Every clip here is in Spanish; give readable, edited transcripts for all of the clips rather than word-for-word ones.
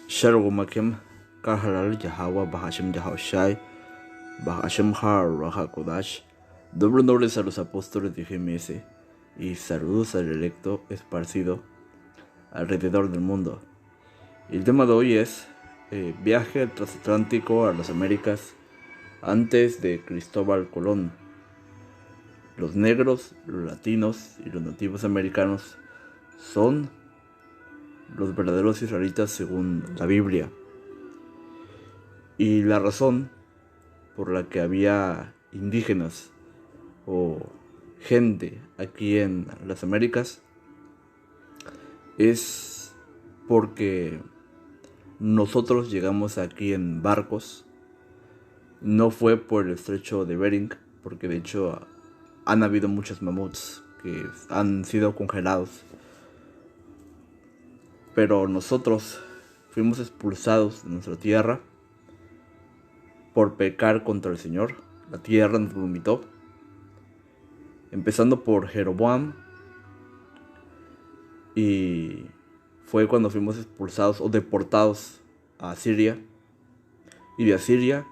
Shalom Makem, Kahalal Yahawa, Bahashim Yahushai, Bahashim Har Raha Kodash. Doble honores a los apóstoles de GMS y saludos al electo esparcido alrededor del mundo. El tema de hoy es viaje transatlántico a las Américas antes de Cristóbal Colón. Los negros, los latinos y los nativos americanos son los verdaderos israelitas según la Biblia. Y la razón por la que había indígenas o gente aquí en las Américas es porque nosotros llegamos aquí en barcos. No fue por el estrecho de Bering, porque de hecho han habido muchos mamuts que han sido congelados. Pero nosotros fuimos expulsados de nuestra tierra por pecar contra el Señor. La tierra nos vomitó. Empezando por Jeroboam. Y fue cuando fuimos expulsados o deportados a Asiria. Y de Asiria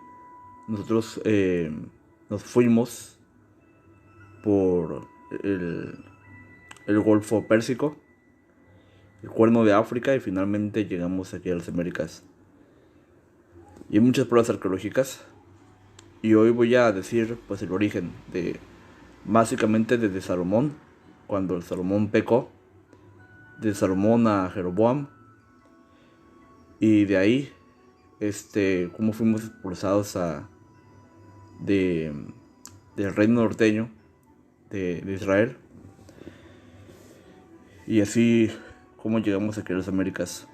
nosotros nos fuimos por el Golfo Pérsico, el Cuerno de África, y finalmente llegamos aquí a las Américas. Y hay muchas pruebas arqueológicas. Y hoy voy a decir pues el origen de, básicamente desde Salomón, cuando el Salomón pecó, de Salomón a Jeroboam, y de ahí cómo fuimos expulsados del reino norteño de Israel, y así cómo llegamos aquí a las Américas.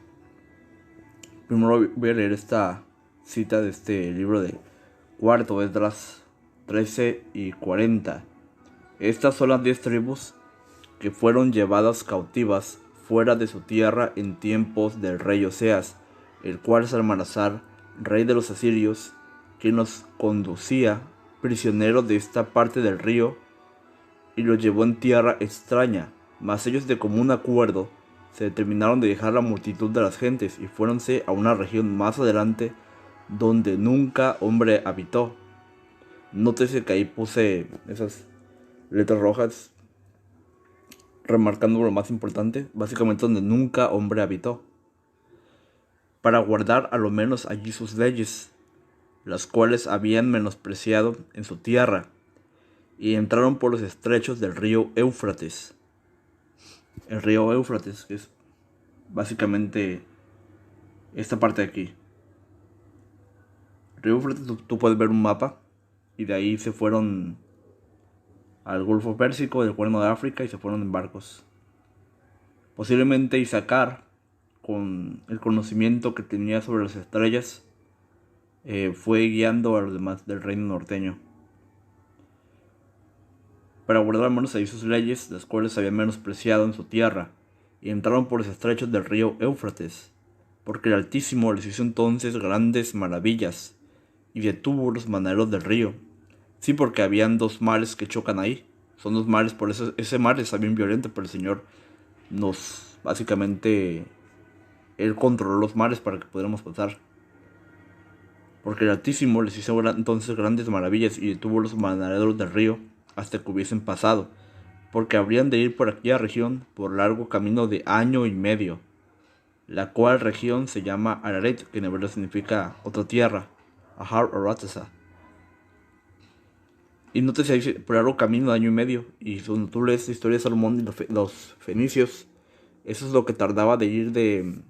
Primero voy a leer esta cita de este libro de Cuarto Esdras 13 y 40. Estas son las 10 tribus que fueron llevadas cautivas fuera de su tierra en tiempos del rey Oseas, el cual Salmanasar, rey de los asirios, quien los conducía prisioneros de esta parte del río, y los llevó en tierra extraña. Mas ellos de común acuerdo se determinaron de dejar la multitud de las gentes y fuéronse a una región más adelante donde nunca hombre habitó. Nótese que ahí puse esas letras rojas remarcando lo más importante, básicamente donde nunca hombre habitó, para guardar a lo menos allí sus leyes, las cuales habían menospreciado en su tierra, y entraron por los estrechos del río Éufrates. El río Éufrates, que es básicamente esta parte de aquí. El río Éufrates, tú puedes ver un mapa, y de ahí se fueron al Golfo Pérsico, del Cuerno de África, y se fueron en barcos. Posiblemente Isaacar, con el conocimiento que tenía sobre las estrellas, fue guiando a los demás del reino norteño para guardar al menos ahí sus leyes, las cuales habían menospreciado en su tierra, y entraron por los estrechos del río Éufrates, porque el Altísimo les hizo entonces grandes maravillas, y detuvo los manaderos del río. Sí, porque habían dos mares que chocan ahí. Son dos mares, por eso ese mar está bien violento, pero el Señor básicamente, Él controló los mares para que pudiéramos pasar. Porque el Altísimo les hizo entonces grandes maravillas y detuvo los manaderos del río hasta que hubiesen pasado, porque habrían de ir por aquella región por largo camino de año y medio, la cual región se llama Araret, que en hebreo significa otra tierra, Ahar Aratasa. Y no te dice por largo camino de año y medio, y cuando tú lees la historia de Salomón y los fenicios, eso es lo que tardaba de ir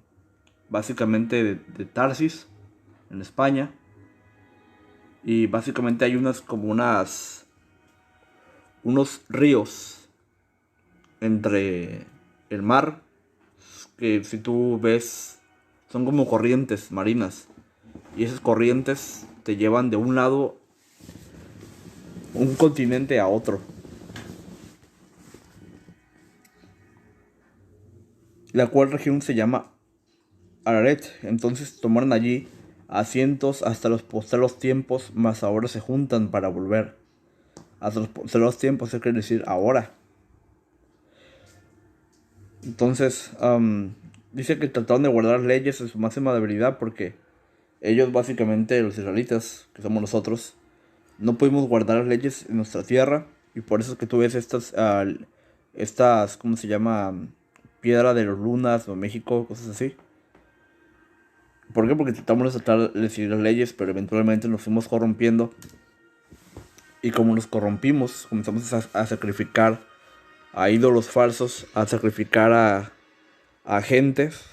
básicamente de Tarsis, en España. Y básicamente hay unos ríos entre el mar, que si tú ves son como corrientes marinas, y esas corrientes te llevan de un lado, un continente, a otro, la cual región se llama Araret. Entonces tomaron allí asientos hasta los postreros tiempos, mas ahora se juntan para volver. Hasta los postreros tiempos, eso quiere decir ahora. Entonces, Dice que trataron de guardar leyes en su máxima debilidad porque ellos, básicamente los israelitas, que somos nosotros, no pudimos guardar las leyes en nuestra tierra y por eso es que tú ves estas, ¿cómo se llama? Piedra de los lunas o México, cosas así. ¿Por qué? Porque tratamos de tratar de seguir las leyes, pero eventualmente nos fuimos corrompiendo. Y como nos corrompimos, comenzamos a sacrificar a ídolos falsos, a sacrificar a gentes,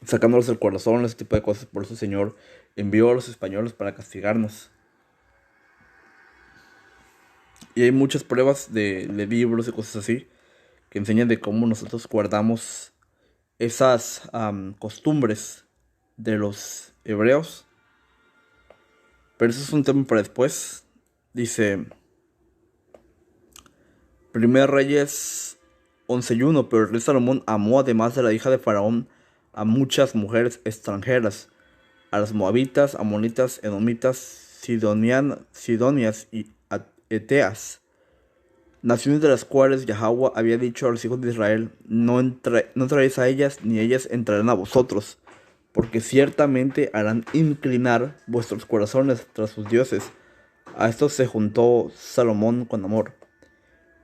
sacándolos del corazón, ese tipo de cosas. Por eso el Señor envió a los españoles para castigarnos. Y hay muchas pruebas de libros y cosas así que enseñan de cómo nosotros guardamos esas costumbres de los hebreos. Pero eso es un tema para después. Dice 1 Reyes 11:1, pero el rey Salomón amó, además de la hija de Faraón, a muchas mujeres extranjeras, a las moabitas, amonitas, edomitas, sidonias y eteas, naciones de las cuales Yahweh había dicho a los hijos de Israel: no entréis a ellas, ni ellas entrarán a vosotros, porque ciertamente harán inclinar vuestros corazones tras sus dioses. A esto se juntó Salomón con amor.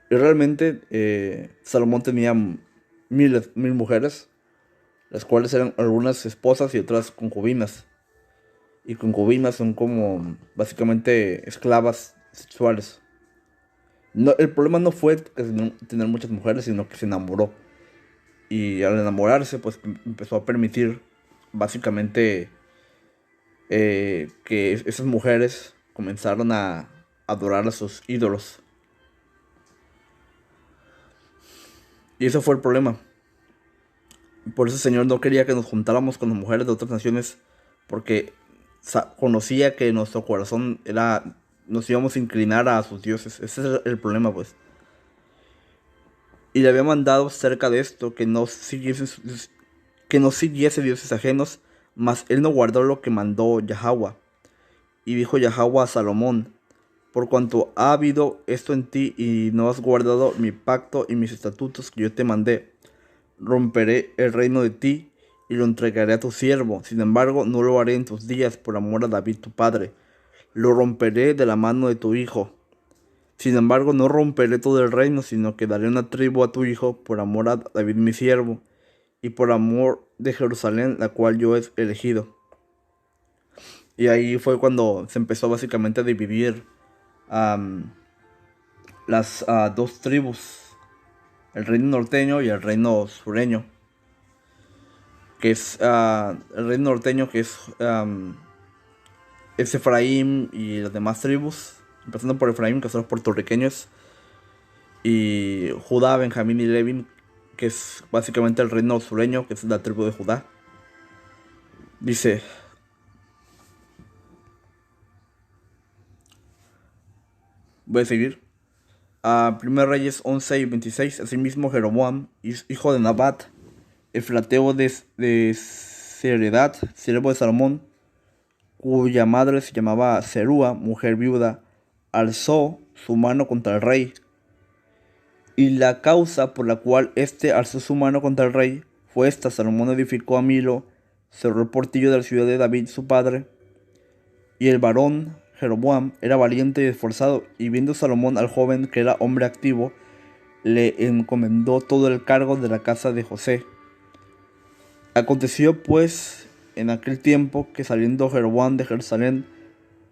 Y realmente Salomón tenía mil mujeres, las cuales eran algunas esposas y otras concubinas. Y concubinas son como básicamente esclavas sexuales. No, el problema no fue tener muchas mujeres, sino que se enamoró. Y al enamorarse, pues empezó a permitir básicamente que esas mujeres comenzaron a adorar a sus ídolos. Y eso fue el problema. Por eso el Señor no quería que nos juntáramos con las mujeres de otras naciones, porque conocía que nuestro corazón nos íbamos a inclinar a sus dioses. Ese es el problema, pues. Y le había mandado cerca de esto que no siguiese dioses ajenos, mas él no guardó lo que mandó Yahweh. Y dijo Yahweh a Salomón: por cuanto ha habido esto en ti y no has guardado mi pacto y mis estatutos que yo te mandé, romperé el reino de ti y lo entregaré a tu siervo. Sin embargo, no lo haré en tus días por amor a David tu padre. Lo romperé de la mano de tu hijo. Sin embargo, no romperé todo el reino, sino que daré una tribu a tu hijo por amor a David mi siervo y por amor de Jerusalén, la cual yo he elegido. Y ahí fue cuando se empezó básicamente a dividir las dos tribus, el reino norteño y el reino sureño, que es el reino norteño, que es Efraín y las demás tribus, empezando por Efraín, que son los puertorriqueños, y Judá, Benjamín y Levín, que es básicamente el reino sureño, que es la tribu de Judá. Dice: voy a seguir. 1 Reyes 11:26. Asimismo, Jeroboam, hijo de Nabat, efrateo de Seredad, siervo de Salomón, cuya madre se llamaba Serúa, mujer viuda, alzó su mano contra el rey. Y la causa por la cual éste alzó su mano contra el rey fue esta: Salomón edificó a Milo, cerró el portillo de la ciudad de David su padre, y el varón Jeroboam era valiente y esforzado, y viendo Salomón al joven que era hombre activo, le encomendó todo el cargo de la casa de José. Aconteció pues en aquel tiempo que saliendo Jeroboam de Jerusalén,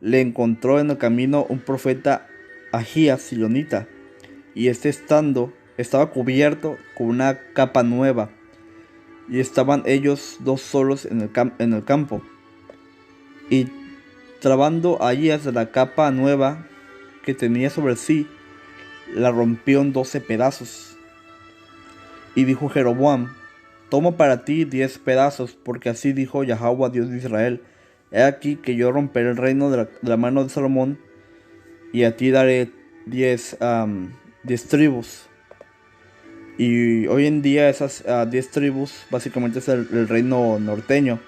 le encontró en el camino un profeta, Ahías silonita, y estaba cubierto con una capa nueva, y estaban ellos dos solos en el campo. Y trabando Ahías de la capa nueva que tenía sobre sí, la rompió en 12 pedazos. Y dijo Jeroboam: toma para ti 10 pedazos, porque así dijo Yahweh, Dios de Israel: he aquí que yo romperé el reino de la mano de Salomón, y a ti daré 10 tribus. Y hoy en día esas 10 tribus básicamente es el reino norteño.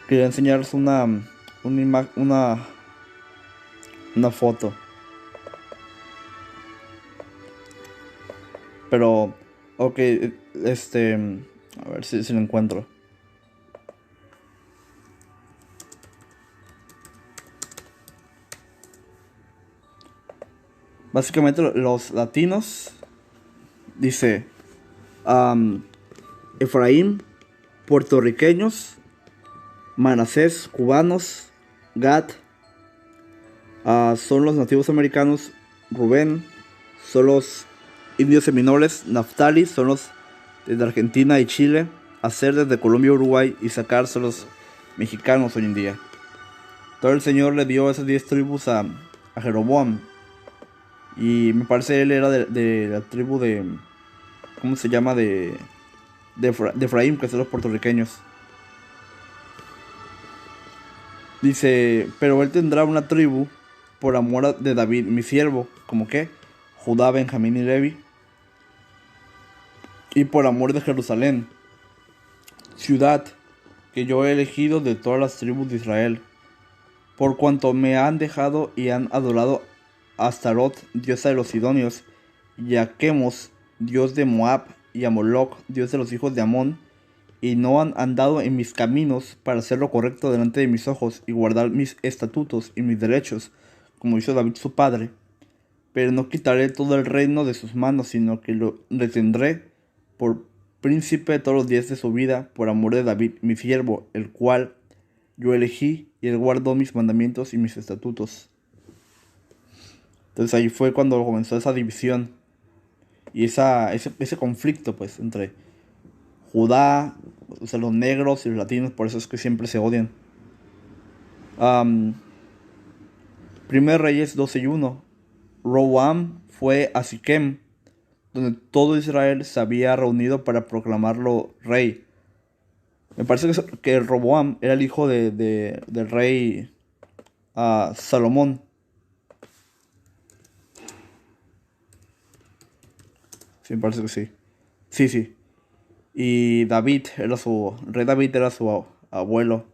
Quería enseñarles una foto. pero... Ok, a ver si lo encuentro. Básicamente los latinos, dice, Efraín, puertorriqueños, Manasés, cubanos, Gad, son los nativos americanos, Rubén, son los indios seminores, Naftali, son los desde Argentina y Chile, Aser desde Colombia y Uruguay, y Sacar son los mexicanos hoy en día. Todo el Señor le dio esas 10 tribus a Jeroboam, y me parece él era de la tribu de, ¿cómo se llama? De Efraín, que son los puertorriqueños. Dice, pero él tendrá una tribu por amor de David, mi siervo, como que Judá, Benjamín y Levi, y por amor de Jerusalén, ciudad que yo he elegido de todas las tribus de Israel, por cuanto me han dejado y han adorado a Astarot, diosa de los sidonios, y a Chemos, dios de Moab, y a Moloch, dios de los hijos de Amón, y no han andado en mis caminos para hacer lo correcto delante de mis ojos y guardar mis estatutos y mis derechos, como hizo David su padre. Pero no quitaré todo el reino de sus manos, sino que lo retendré por príncipe de todos los días de su vida, por amor de David, mi siervo, el cual yo elegí, y él guardó mis mandamientos y mis estatutos. Entonces ahí fue cuando comenzó esa división y ese conflicto, pues, entre Judá, o sea, los negros y los latinos. Por eso es que siempre se odian. Primer Reyes 12:1. Roboam fue a Siquem, donde todo Israel se había reunido para proclamarlo rey. Me parece que Roboam era el hijo del rey Salomón. Sí, me parece que sí. Sí, sí. Y rey David era su abuelo.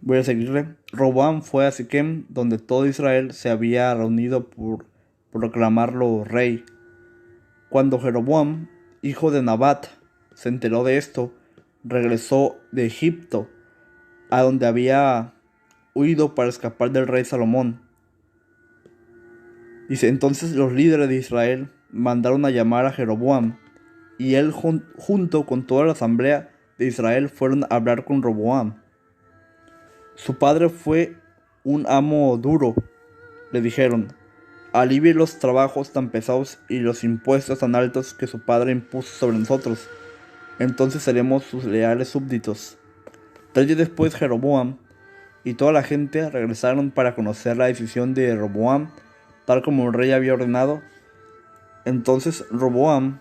Voy a seguirle. Roboam fue a Siquem, donde todo Israel se había reunido por proclamarlo rey. Cuando Jeroboam, hijo de Nabat, se enteró de esto, regresó de Egipto, a donde había huido para escapar del rey Salomón. Dice, entonces los líderes de Israel mandaron a llamar a Jeroboam, y él junto con toda la asamblea de Israel fueron a hablar con Roboam. Su padre fue un amo duro, le dijeron, alivie los trabajos tan pesados y los impuestos tan altos que su padre impuso sobre nosotros. Entonces seremos sus leales súbditos. 3 días después Jeroboam y toda la gente regresaron para conocer la decisión de Roboam, tal como el rey había ordenado. Entonces Roboam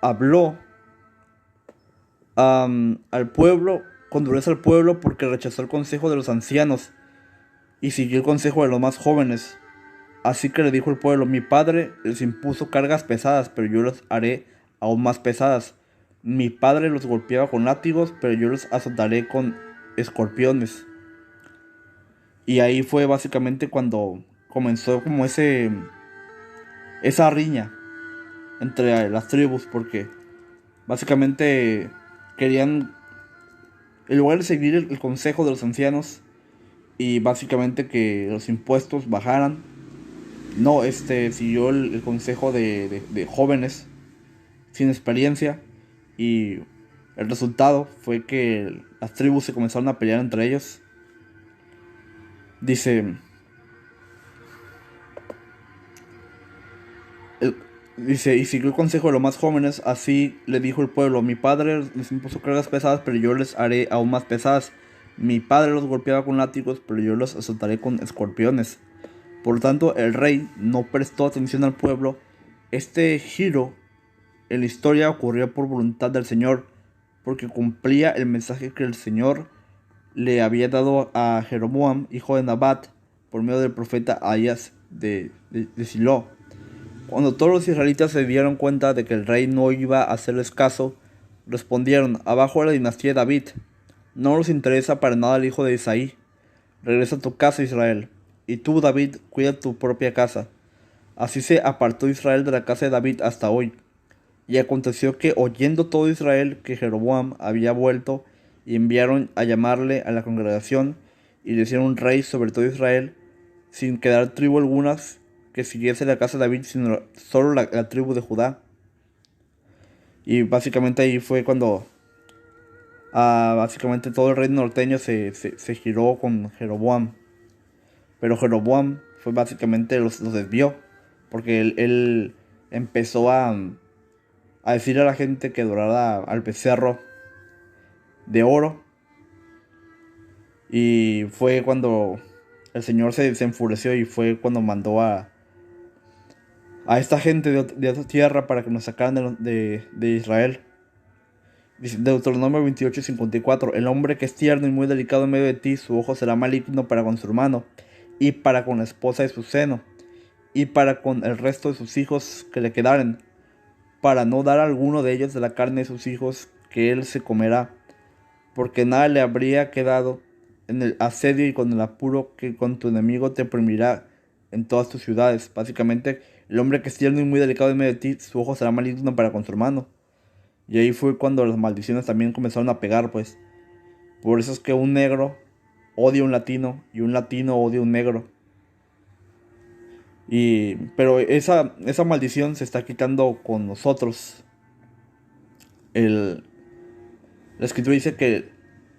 habló al pueblo, con dureza al pueblo, porque rechazó el consejo de los ancianos y siguió el consejo de los más jóvenes. Así que le dijo el pueblo, mi padre les impuso cargas pesadas, pero yo las haré aún más pesadas. Mi padre los golpeaba con látigos, pero yo los azotaré con escorpiones. Y ahí fue básicamente cuando comenzó como esa riña entre las tribus, porque básicamente querían, en lugar de seguir el consejo de los ancianos y básicamente que los impuestos bajaran, no, siguió el consejo de jóvenes sin experiencia, y el resultado fue que las tribus se comenzaron a pelear entre ellos. Dice, y siguió el consejo de los más jóvenes, así le dijo el pueblo, mi padre les impuso cargas pesadas, pero yo les haré aún más pesadas. Mi padre los golpeaba con látigos, pero yo los azotaré con escorpiones. Por lo tanto, el rey no prestó atención al pueblo. Este giro en la historia ocurrió por voluntad del Señor, porque cumplía el mensaje que el Señor le había dado a Jeroboam, hijo de Nabat, por medio del profeta Ahías de Silo. Cuando todos los israelitas se dieron cuenta de que el rey no iba a hacerles caso, respondieron, abajo la dinastía de David. No nos interesa para nada el hijo de Isaí. Regresa a tu casa, Israel. Y tú, David, cuida tu propia casa. Así se apartó Israel de la casa de David hasta hoy. Y aconteció que, oyendo todo Israel que Jeroboam había vuelto, y enviaron a llamarle a la congregación, y le hicieron rey sobre todo Israel, sin quedar tribu alguna que siguiese la casa de David, sino solo la tribu de Judá. Y básicamente ahí fue cuando básicamente todo el reino norteño se giró con Jeroboam. Pero Jeroboam fue básicamente los desvió, porque él empezó a decir a la gente que adorara al becerro de oro. Y fue cuando el Señor se enfureció y fue cuando mandó a esta gente de otra tierra para que nos sacaran de Israel. Dice Deuteronomio 28:54: El hombre que es tierno y muy delicado en medio de ti, su ojo será maligno para con su hermano, y para con la esposa de su seno, y para con el resto de sus hijos que le quedaren, para no dar a alguno de ellos de la carne de sus hijos que él se comerá, porque nada le habría quedado en el asedio y con el apuro que con tu enemigo te oprimirá en todas tus ciudades. Básicamente, el hombre que es tierno y muy delicado en medio de ti, su ojo será maligno para con su hermano. Y ahí fue cuando las maldiciones también comenzaron a pegar, pues. Por eso es que un negro odia a un latino y un latino odia a un negro. Pero esa maldición se está quitando con nosotros. El, la escritura dice que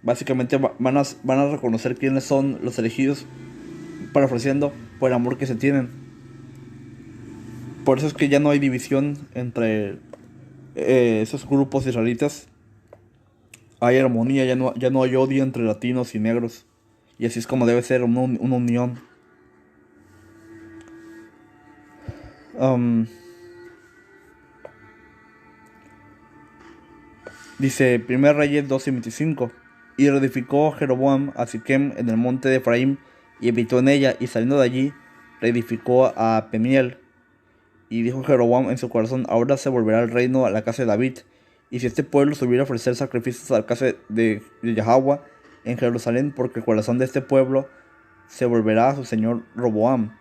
básicamente van a reconocer quiénes son los elegidos, parafraseando, por el amor que se tienen. Por eso es que ya no hay división entre esos grupos israelitas. Hay armonía, ya no hay odio entre latinos y negros. Y así es como debe ser una unión. Um, Dice 1 Reyes 12:25: Y reedificó Jeroboam a Siquem en el monte de Efraín, y habitó en ella, y saliendo de allí, reedificó a Peniel. Y dijo Jeroboam en su corazón: Ahora se volverá el reino a la casa de David. Y si este pueblo subiera a ofrecer sacrificios a la casa de Yahweh en Jerusalén, porque el corazón de este pueblo se volverá a su señor Roboam,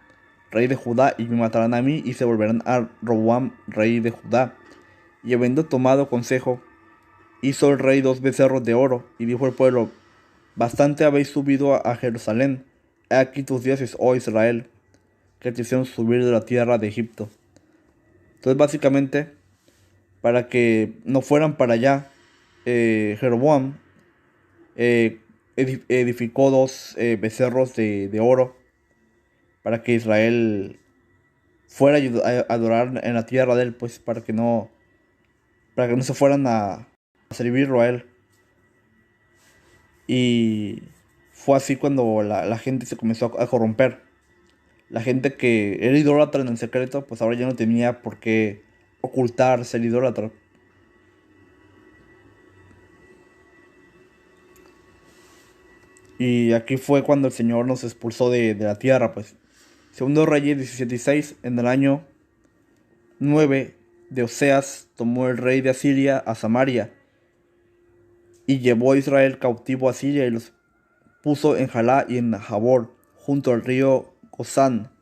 rey de Judá, y me matarán a mí, y se volverán a Roboam, rey de Judá. Y habiendo tomado consejo, hizo el rey 2 becerros de oro, y dijo al pueblo: Bastante habéis subido a Jerusalén. He aquí tus dioses, oh Israel, que te hicieron subir de la tierra de Egipto. Entonces, básicamente, para que no fueran para allá, Jeroboam edificó 2 becerros de oro para que Israel fuera a adorar en la tierra de él, pues para que no se fueran a servirlo a él. Y fue así cuando la gente se comenzó a corromper. La gente que era idólatra en el secreto, pues ahora ya no tenía por qué ocultar ser idólatra. Y aquí fue cuando el Señor nos expulsó de la tierra, pues. Segundo Reyes 17:6: En el año 9 de Oseas tomó el rey de Asiria a Samaria, y llevó a Israel cautivo a Asiria, y los puso en Jalá y en Jabor, junto al río Gozán,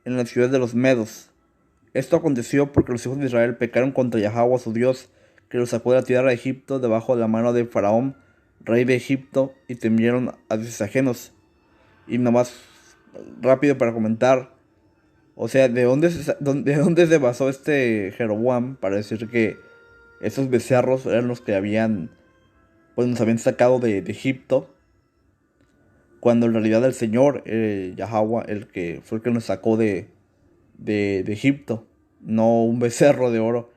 en la ciudad de los Medos. Esto aconteció porque los hijos de Israel pecaron contra Yahweh su Dios, que los sacó de la tierra de Egipto debajo de la mano de Faraón, rey de Egipto, y temieron a dioses ajenos. Y nomás rápido para comentar, o sea, ¿de dónde se basó este Jeroboam para decir que esos becerros eran los que pues nos habían sacado de Egipto? Cuando en realidad el Señor, Yahweh, el que fue el que nos sacó de Egipto, no un becerro de oro.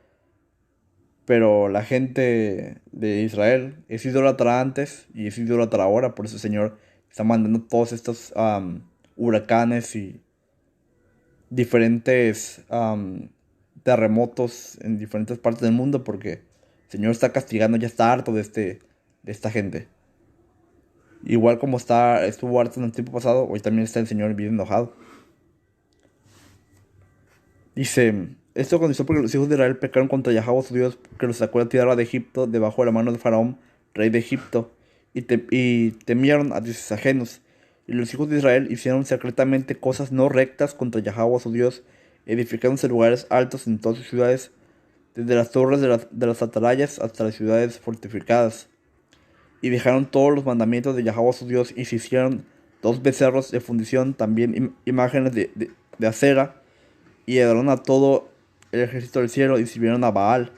Pero la gente de Israel es idólatra antes y es idólatra ahora, por eso el Señor está mandando todos estos huracanes y diferentes terremotos en diferentes partes del mundo, porque el Señor está castigando, ya está harto de esta gente. Igual como estuvo harto en el tiempo pasado, hoy también está el Señor bien enojado. Dice: Esto aconteció porque los hijos de Israel pecaron contra Yahweh su Dios, que los sacó de la tierra de Egipto debajo de la mano de Faraón, rey de Egipto, y temieron a dioses ajenos. Y los hijos de Israel hicieron secretamente cosas no rectas contra Yahweh su Dios, edificándose lugares altos en todas sus ciudades, desde las torres de las atalayas hasta las ciudades fortificadas. Y dejaron todos los mandamientos de Yahweh su Dios, y se hicieron 2 becerros de fundición, también imágenes de acera, y adoraron a todo el ejército del cielo y sirvieron a Baal,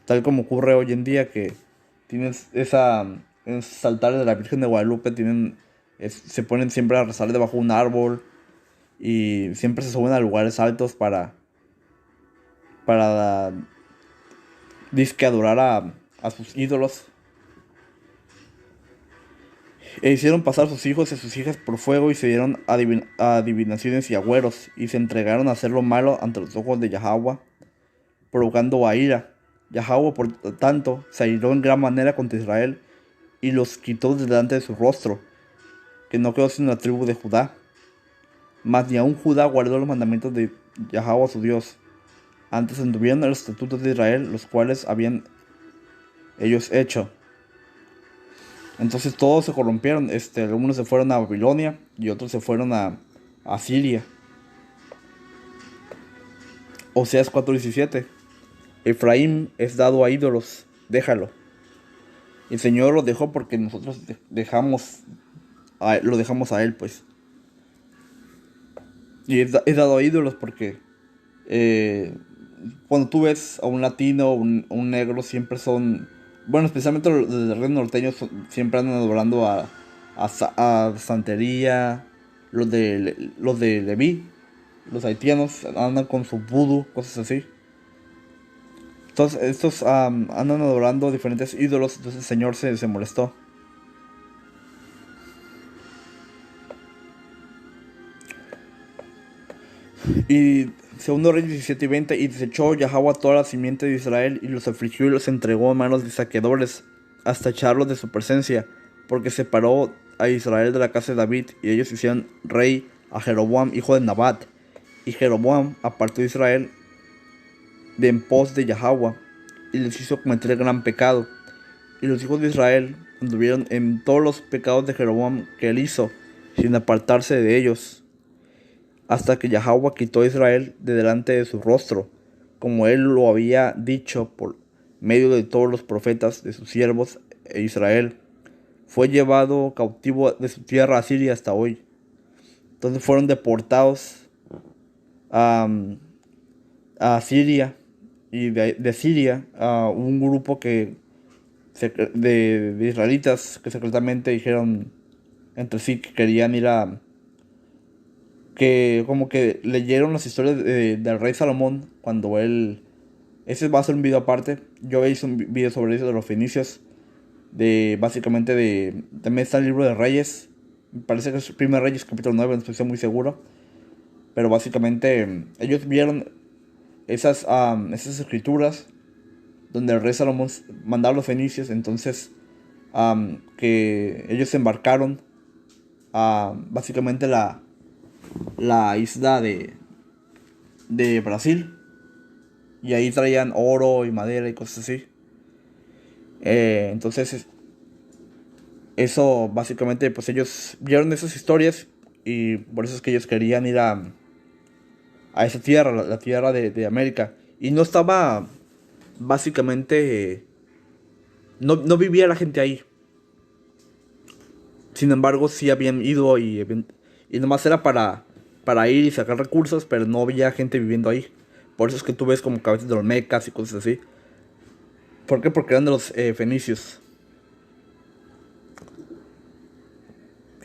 tal como ocurre hoy en día que tienes en esos altares de la Virgen de Guadalupe, se ponen siempre a rezar debajo de un árbol y siempre se suben a lugares altos para disque adorar a sus ídolos. E hicieron pasar a sus hijos y a sus hijas por fuego, y se dieron a adivinaciones y agüeros, y se entregaron a hacer lo malo ante los ojos de Yahweh, provocando a ira. Yahweh, por tanto, se airó en gran manera contra Israel, y los quitó de delante de su rostro, que no quedó sino la tribu de Judá. Mas ni aun Judá guardó los mandamientos de Yahweh su Dios. Antes anduvieron en los estatutos de Israel, los cuales habían ellos hecho. Entonces todos se corrompieron. Algunos se fueron a Babilonia y otros se fueron a Siria. Oseas 4:17. Efraín es dado a ídolos, déjalo. El Señor lo dejó porque nosotros lo dejamos a él, pues. Y es dado a ídolos porque cuando tú ves a un latino o un negro, siempre son, bueno, especialmente los del reino norteño, siempre andan adorando a santería. Los de Leví, los haitianos, andan con su vudú, cosas así. Entonces, estos andan adorando diferentes ídolos. Entonces el Señor se molestó. Y segundo Reyes 17:20, y desechó Yahweh a toda la simiente de Israel, y los afligió y los entregó en manos de saqueadores, hasta echarlos de su presencia, porque separó a Israel de la casa de David, y ellos hicieron rey a Jeroboam, hijo de Nabat. Y Jeroboam apartó a Israel de en pos de Yahweh, y les hizo cometer gran pecado. Y los hijos de Israel anduvieron en todos los pecados de Jeroboam que él hizo, sin apartarse de ellos, hasta que Yahweh quitó a Israel de delante de su rostro, como él lo había dicho por medio de todos los profetas de sus siervos. E Israel fue llevado cautivo de su tierra a Siria hasta hoy. Entonces fueron deportados a Siria, y de Siria a un grupo de israelitas que secretamente dijeron entre sí que querían ir que como que leyeron las historias del rey Salomón cuando él... Ese va a ser un video aparte. Yo hice un video sobre eso de los fenicios. Básicamente también está el libro de Reyes. Me parece que es el primer Reyes capítulo 9, no estoy muy seguro. Pero básicamente ellos vieron esas escrituras donde el rey Salomón mandaba a los fenicios. Entonces que ellos se embarcaron a básicamente la isla de Brasil, y ahí traían oro y madera y cosas así. Entonces eso básicamente, pues ellos vieron esas historias, y por eso es que ellos querían ir a esa tierra, la tierra de América. Y no estaba básicamente, no vivía la gente ahí. Sin embargo, sí habían ido, y nomás era para ir y sacar recursos, pero no había gente viviendo ahí. Por eso es que tú ves como cabezas de olmecas y cosas así. ¿Por qué? Porque eran de los fenicios.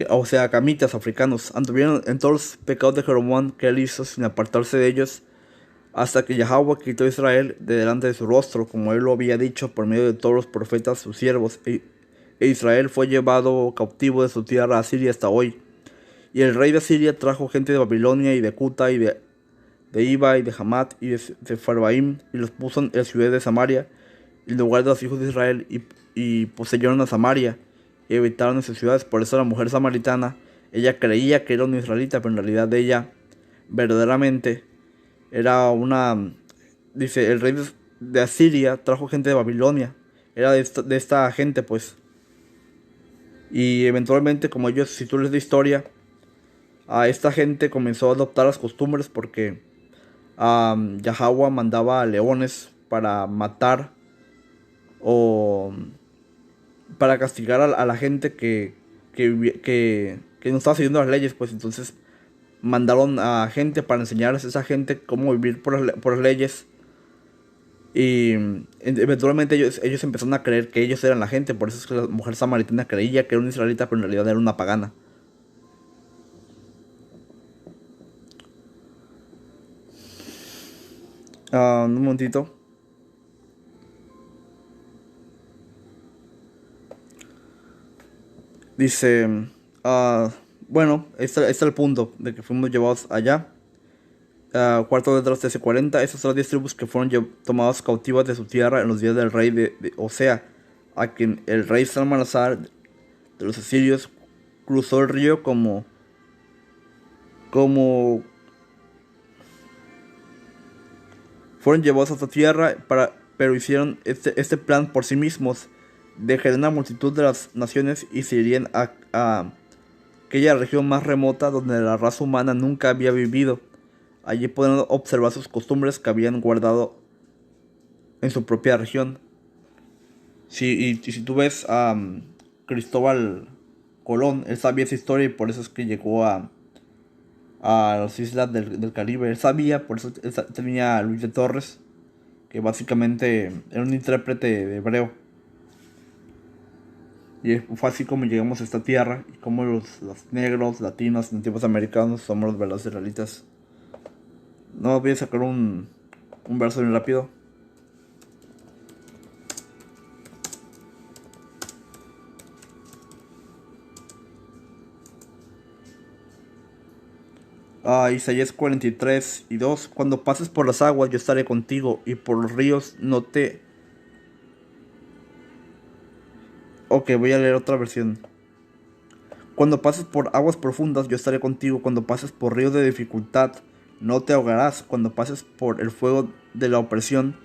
O sea, camitas africanos. Anduvieron en todos los pecados de Jeroboam que él hizo, sin apartarse de ellos, hasta que Yahweh quitó a Israel de delante de su rostro, como él lo había dicho por medio de todos los profetas sus siervos. E Israel fue llevado cautivo de su tierra a Siria hasta hoy. Y el rey de Siria trajo gente de Babilonia y de Cuta y de Iba y de Hamat y de Sefarbaim, y los puso en la ciudad de Samaria, en lugar de los hijos de Israel, y poseyeron a Samaria y habitaron en sus ciudades. Por eso la mujer samaritana, ella creía que era una israelita, pero en realidad ella verdaderamente era una... Dice, el rey de Asiria trajo gente de Babilonia, era de esta gente, pues. Y eventualmente, como si tú lees de historia, a esta gente comenzó a adoptar las costumbres, porque Yahweh mandaba leones para matar o para castigar a la gente que no estaba siguiendo las leyes. Pues entonces mandaron a gente para enseñarles a esa gente cómo vivir por las leyes. Y eventualmente ellos empezaron a creer que ellos eran la gente. Por eso es que la mujer samaritana creía que era un israelita, pero en realidad era una pagana. Un momentito. Dice, ah, bueno, este es el punto de que fuimos llevados allá. Cuarto de los 1340, esas son las 10 tribus que fueron tomadas cautivas de su tierra en los días del rey de Osea, a quien el rey Salmanasar de los asirios cruzó el río como fueron llevados a esta tierra, pero hicieron este plan por sí mismos. Dejarían una multitud de las naciones y se irían a aquella región más remota donde la raza humana nunca había vivido. Allí podrán observar sus costumbres que habían guardado en su propia región. Y si tú ves a Cristóbal Colón, él sabía esa historia y por eso es que llegó a las islas del Caribe. Él sabía, por eso tenía a Luis de Torres, que básicamente era un intérprete de hebreo. Y fue así como llegamos a esta tierra y como los negros, latinos, nativos americanos somos los verdaderos israelitas. No voy a sacar un verso bien rápido. Isaías 43:2. Cuando pases por las aguas, yo estaré contigo, y por los ríos no te... Ok, voy a leer otra versión. Cuando pases por aguas profundas, yo estaré contigo. Cuando pases por ríos de dificultad, no te ahogarás. Cuando pases por el fuego de la opresión,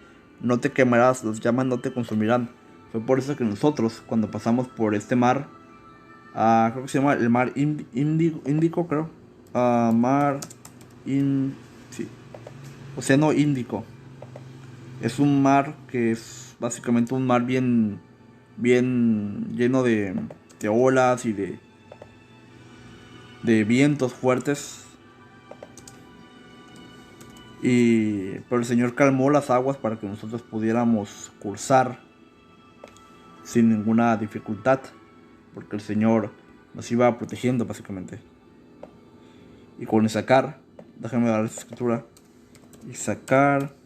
no te quemarás. Las llamas no te consumirán. Fue por eso que nosotros, cuando pasamos por este mar, creo que se llama el mar Índico, creo. Mar sí, Océano Índico. Es un mar que es básicamente un mar bien lleno de olas y de vientos fuertes. Pero el Señor calmó las aguas para que nosotros pudiéramos cursar sin ninguna dificultad, porque el Señor nos iba protegiendo básicamente. Y con Isacar, déjame dar esta escritura. Isacar.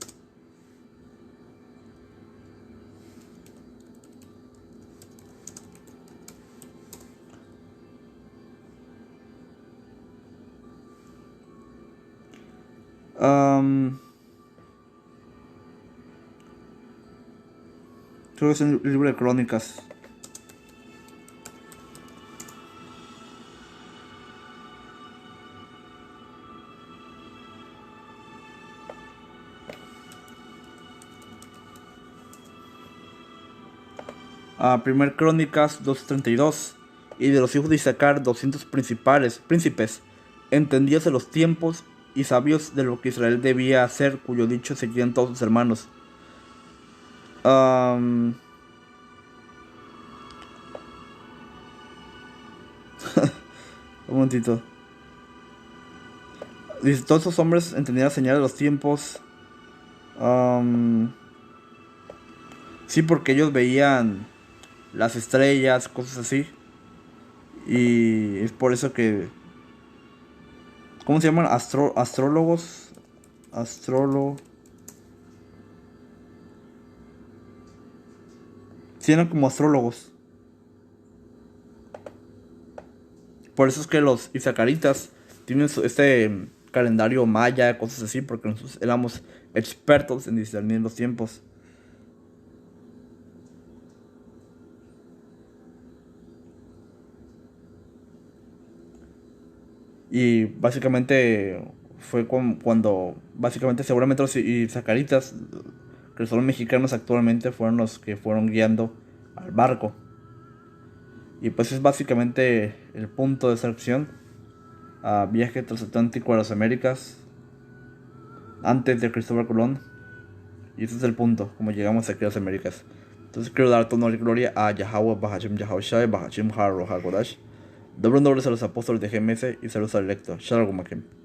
Creo que es el libro de Crónicas. Primer Crónicas 2:32. Y de los hijos de Isaacar 200 príncipes, entendidos de los tiempos y sabios de lo que Israel debía hacer, cuyo dicho seguían todos sus hermanos. Un momentito. Dice, todos esos hombres entendían la señal de los tiempos. Sí, porque ellos veían las estrellas, cosas así. Y es por eso que... ¿Cómo se llaman? Astrólogos. Sí, eran como astrólogos. Por eso es que los isacaritas tienen este calendario maya, cosas así, porque nosotros éramos expertos en discernir los tiempos. Y básicamente fue cuando, básicamente seguramente los isacaritas, que son mexicanos actualmente, fueron los que fueron guiando al barco. Y pues es básicamente el punto de excepción a viaje transatlántico a las Américas. antes de Cristóbal Colón. Y ese es el punto, como llegamos aquí a las Américas. Entonces quiero dar todo honor y gloria a Yahweh, Bahashim, Yahushai, Bahashim, Har, Roha, Kodash. Doble honores a los apóstoles de GMS y saludos al electo. Shalom Makim.